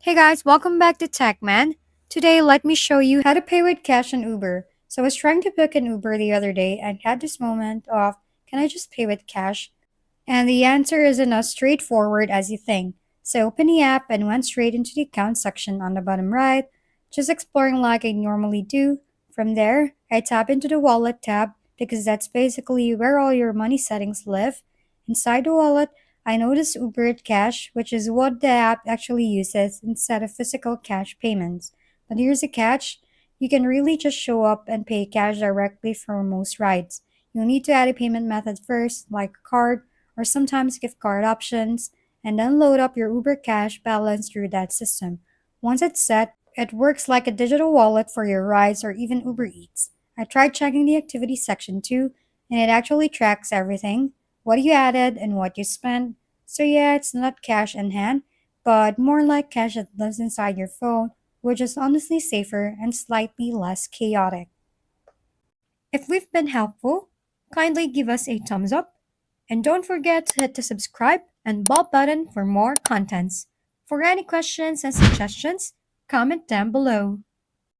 Hey guys, welcome back to TechMan. Today, let me show you how to pay with cash on Uber. So I was trying to book an Uber the other day and had this moment of, can I just pay with cash? And the answer isn't as straightforward as you think. So I opened the app and went straight into the account section on the bottom right, just exploring like I normally do. From there, I tap into the wallet tab because that's basically where all your money settings live. Inside the wallet, I notice Uber Cash, which is what the app actually uses instead of physical cash payments. But here's a catch, you can really just show up and pay cash directly for most rides. You'll need to add a payment method first, like a card or sometimes gift card options, and then load up your Uber Cash balance through that system. Once it's set, it works like a digital wallet for your rides or even Uber Eats. I tried checking the activity section too, and it actually tracks everything, what you added and what you spent. So yeah, it's not cash in hand, but more like cash that lives inside your phone, which is honestly safer and slightly less chaotic. If we've been helpful, kindly give us a thumbs up and don't forget to hit the subscribe and bell button for more contents. For any questions and suggestions, comment down below.